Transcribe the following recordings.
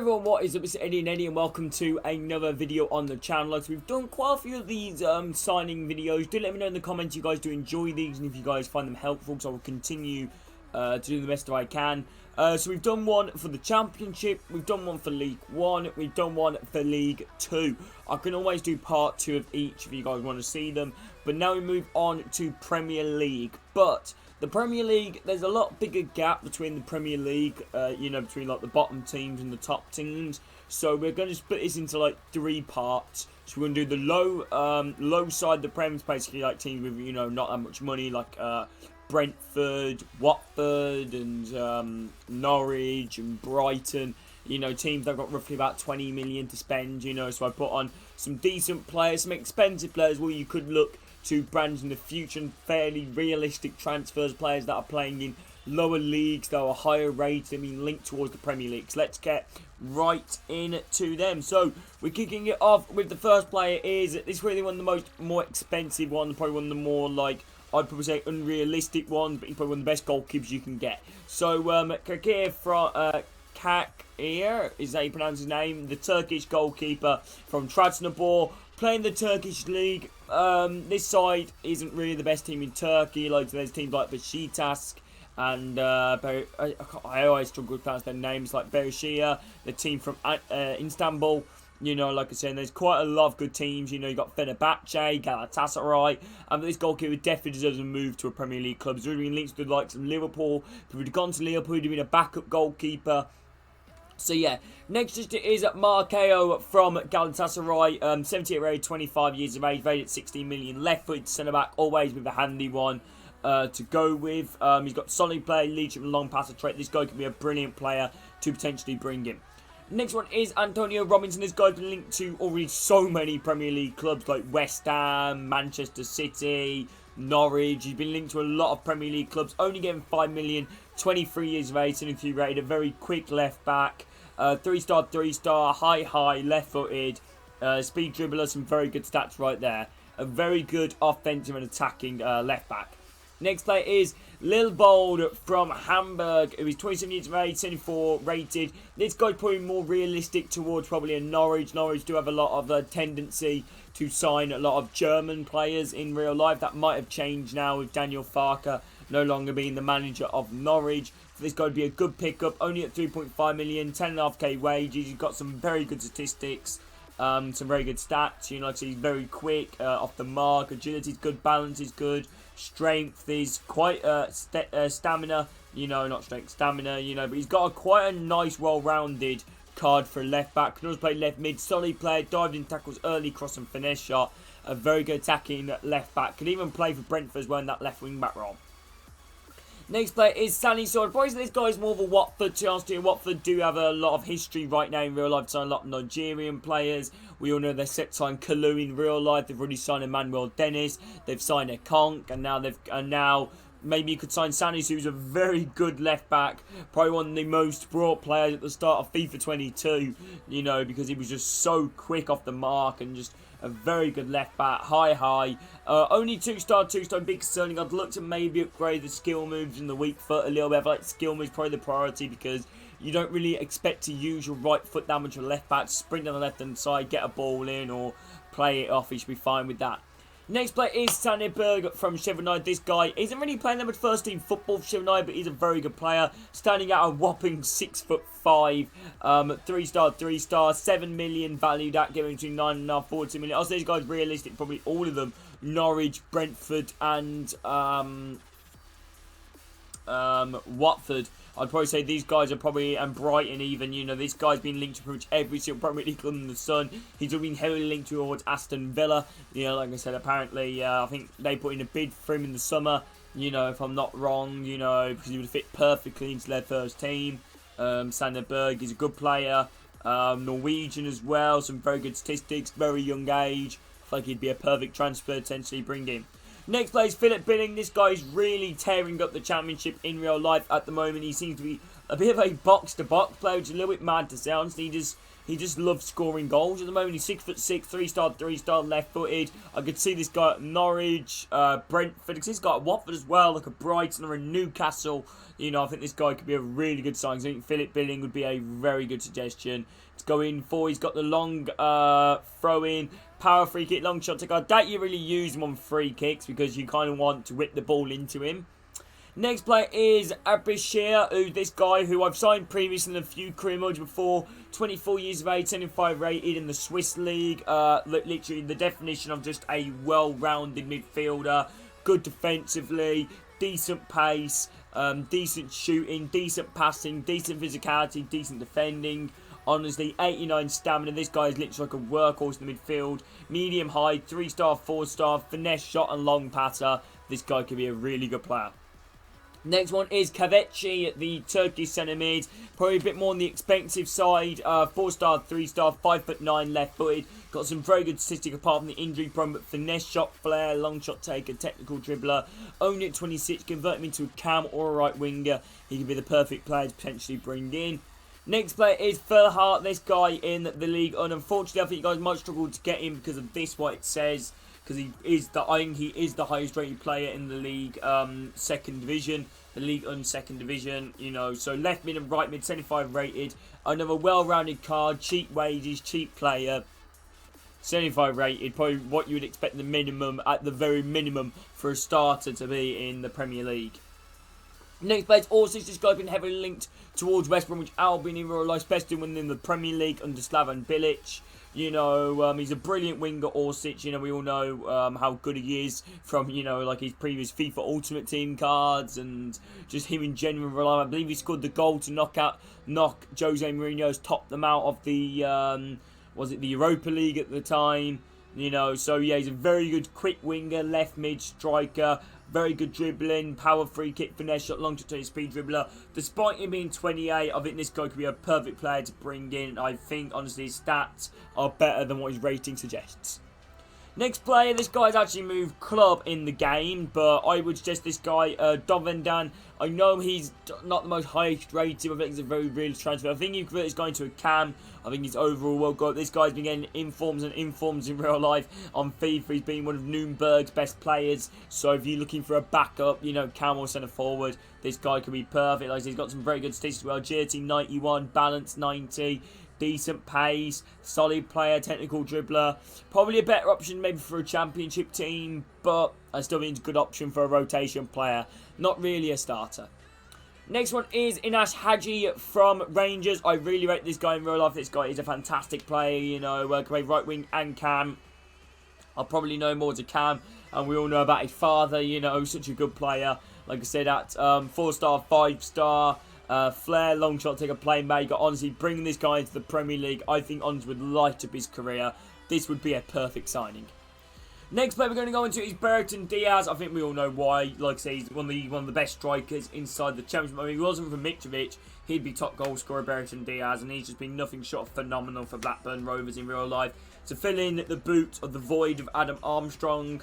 everyone, what is up? It's Eddie and Eddie, and welcome to another video on the channel. So we've done quite a few of these signing videos. Do let me know in the comments you guys do enjoy these, and if you guys find them helpful, because I will continue to do the best that I can. So we've done one for the Championship, we've done one for League 1, we've done one for League 2. I can always do part 2 of each if you guys want to see them. But now we move on to Premier League. But the Premier League, there's a lot bigger gap between the Premier League, between like the bottom teams and the top teams. So we're going to split this into like 3 parts. So we're going to do the low side, the Prem's basically like teams with, not that much money, like Brentford, Watford, and Norwich and Brighton. Teams that have got roughly about 20 million to spend, so I put on some decent players, some expensive players where you could look to brands in the future, and fairly realistic transfers, players that are playing in lower leagues that are higher rated and being linked towards the Premier League. So let's get right into them. So we're kicking it off with the first player. This is really one of the more expensive ones, probably one of the more I'd probably say unrealistic ones, but he's probably one of the best goalkeepers you can get. So Kakir from Kakir is how you pronounce his name, the Turkish goalkeeper from Trabzonspor, playing the Turkish league. This side isn't really the best team in Turkey. There's teams like Besiktas and I always struggle to pronounce their names, like Berishia, the team from Istanbul. Like I said, there's quite a lot of good teams. You've got Fenerbahce, Galatasaray, and this goalkeeper definitely deserves a move to a Premier League club. He's already been linked to the likes of Liverpool. If he'd gone to Liverpool, he'd have been a backup goalkeeper. So yeah, next is Markeo from Galatasaray, 78 rated, 25 years of age, rated at 16 million, left-footed centre-back, always with a handy one to go with. He's got solid play, leadership and long passer trait. This guy could be a brilliant player to potentially bring in. Next one is Antonio Robinson. This guy's been linked to already so many Premier League clubs like West Ham, Manchester City, Norwich. He's been linked to a lot of Premier League clubs, only getting 5 million, 23 years of age, 73 rated, a very quick left-back. 3-star, high, left-footed, speed dribbler, some very good stats right there. A very good offensive and attacking left-back. Next player is Lil Bold from Hamburg, who is 27 years of age, 74 rated. This guy's probably more realistic towards probably a Norwich. Norwich do have a lot of tendency to sign a lot of German players in real life. That might have changed now with Daniel Farke no longer being the manager of Norwich. For this guy to be a good pickup, only at 3.5 million, 10.5k wages. He's got some very good statistics, some very good stats. Like I said, he's very quick off the mark. Agility is good, balance is good, strength is quite stamina. Not strength, stamina. But he's got quite a nice, well-rounded card for a left back. Can also play left mid, solid player, dived in tackles, early cross and finesse shot. A very good attacking left back. Could even play for Brentford as well in that left wing back role. Next player is Sani Sword. Probably this guy is more of a Watford chance to. Watford do have a lot of history right now in real life. Signed a lot of Nigerian players. We all know they're set to sign Kalu in real life. They've already signed Emmanuel Dennis. They've signed a Conk, and now maybe you could sign Sanis, who's a very good left back. Probably one of the most brought players at the start of FIFA 22. Because he was just so quick off the mark and just a very good left back, high. Only 2-star, big concerning. I'd look to maybe upgrade the skill moves and the weak foot a little bit. I feel like skill moves probably the priority, because you don't really expect to use your right foot that much of a left back. Sprint down the left hand side, get a ball in, or play it off. You should be fine with that. Next player is Threatended from Sheffield United. This guy isn't really playing that much first team football for Sheffield United, but he's a very good player. Standing at a whopping 6'5", 3-star, 7 million valued at, giving between 9.5, 40 million. Also, these guys realistic, probably all of them. Norwich, Brentford, and Watford. I'd probably say these guys are probably, and Brighton even, this guy's been linked to pretty much every single Premier League club in the Sun. He's been heavily linked towards Aston Villa. Like I said, apparently, I think they put in a bid for him in the summer, if I'm not wrong, because he would fit perfectly into their first team. Sandberg is a good player. Norwegian as well, some very good statistics, very young age. I feel like he'd be a perfect transfer to potentially bring in. Next player is Philip Billing. This guy is really tearing up the Championship in real life at the moment. He seems to be a bit of a box-to-box player, which is a little bit mad to say. Honestly, he just loves scoring goals at the moment. He's 6'6", 3-star, 3-star, left-footed. I could see this guy at Norwich, Brentford. He's got at Watford as well, like a Brighton or a Newcastle. You know, I think this guy could be a really good signing. I think Philip Billing would be a very good suggestion to go in for. He's got the long throw-in, power free kick, long shot taker. I doubt you really use him on free kicks because you kind of want to whip the ball into him. Next player is Abishir, who's this guy who I've signed previously in a few career modes before. 24 years of age, 75 rated in the Swiss League. Literally the definition of just a well-rounded midfielder. Good defensively, decent pace, decent shooting, decent passing, decent physicality, decent defending. Honestly, 89 stamina. This guy is literally like a workhorse in the midfield. Medium height, 3-star, 4-star, finesse shot and long passer. This guy could be a really good player. Next one is Kaveci, the Turkish centre mid. Probably a bit more on the expensive side. 4-star, 3-star, 5'9", left-footed. Got some very good statistics apart from the injury prone, but finesse shot, flair, long shot taker, technical dribbler. Only at 26, convert him into a cam or a right winger. He could be the perfect player to potentially bring in. Next player is Ferhart, this guy in the league. And unfortunately, I think you guys might struggle to get him because of this, what it says. Because I think he is the highest rated player in the league, second division, the league second division, you know. So left mid and right mid, 75 rated. Another well-rounded card, cheap wages, cheap player, 75 rated. Probably what you would expect the minimum, at the very minimum, for a starter to be in the Premier League. Next player is also this guy been heavily linked towards West Bromwich Albion in real life, especially when in the Premier League under Slaven Bilic. You know, he's a brilliant winger, Orsic. You know, we all know how good he is from, you know, like his previous FIFA Ultimate Team cards and just him in general. I believe he scored the goal to knock Jose Mourinho's top them out of the, was it the Europa League at the time? You know, so yeah, he's a very good quick winger, left mid striker. Very good dribbling, power free kick, finesse shot, long to speed dribbler. Despite him being 28, I think this guy could be a perfect player to bring in. I think, honestly, his stats are better than what his rating suggests. Next player, this guy's actually moved club in the game, but I would suggest this guy, Dovendan. I know he's not the most highest rated, I think he's a very real transfer. I think you convert this guy into a cam. I think he's overall well good. This guy's been getting informs in real life on FIFA. He's been one of Nürnberg's best players. So if you're looking for a backup, you know, cam or centre forward, this guy could be perfect. Like I said, he's got some very good statistics as well. Agility 91, balance 90. Decent pace, solid player, technical dribbler. Probably a better option maybe for a championship team, but I still think it's a good option for a rotation player. Not really a starter. Next one is Inash Haji from Rangers. I really rate this guy in real life. This guy is a fantastic player, you know, can play right wing and cam. I'll probably know more as a cam, and we all know about his father, you know, such a good player. Like I said, at 4-star, 5-star. Flair, long shot, take a playmaker. Honestly, bringing this guy into the Premier League, I think honestly would light up his career. This would be a perfect signing. Next player we're going to go into is Brereton Diaz. I think we all know why. Like I say, he's one of the best strikers inside the Championship. I mean, if he wasn't for Mitrovic, he'd be top goal scorer, Brereton Diaz, and he's just been nothing short of phenomenal for Blackburn Rovers in real life. To fill in the boot of the void of Adam Armstrong.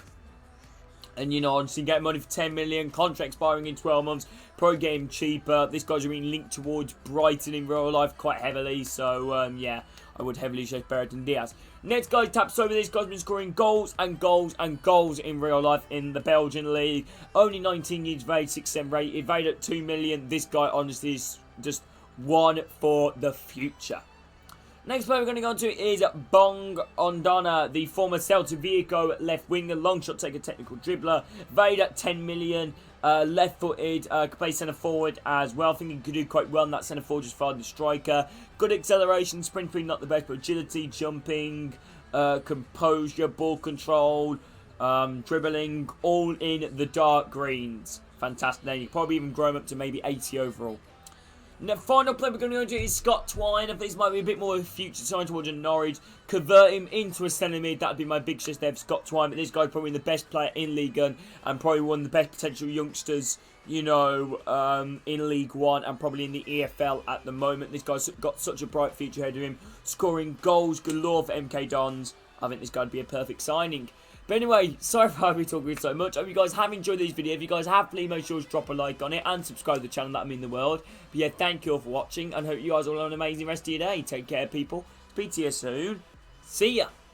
And, you know, honestly, get money for 10 million, contract expiring in 12 months, pro game cheaper. This guy's been linked towards Brighton in real life quite heavily. So, yeah, I would heavily suggest Brereton Diaz. Next guy taps over. This guy's been scoring goals and goals and goals in real life in the Belgian league. Only 19 years of age, 6'7" rated, valued at 2 million. This guy, honestly, is just one for the future. Next player we're going to go into is Bong Ondana, the former Celta Vigo left winger, long shot taker, technical dribbler, valued at 10 million, left-footed, could play centre forward as well. I think he could do quite well in that centre forward, just fired the striker. Good acceleration, sprinting not the best, but agility, jumping, composure, ball control, dribbling, all in the dark greens. Fantastic. Then you probably even grow him up to maybe 80 overall. The final player we're going to go into is Scott Twine. I think this might be a bit more of a future sign towards Norwich. Convert him into a centre mid. That would be my big success there for Scott Twine. But this guy's probably the best player in League One and probably one of the best potential youngsters, you know, in League One and probably in the EFL at the moment. This guy's got such a bright future ahead of him. Scoring goals galore for MK Dons. I think this guy would be a perfect signing. But anyway, sorry for having me talking so much. I hope you guys have enjoyed this video. If you guys have, please make sure to drop a like on it and subscribe to the channel. That would mean the world. But yeah, thank you all for watching and hope you guys all have an amazing rest of your day. Take care, people. Speak to you soon. See ya.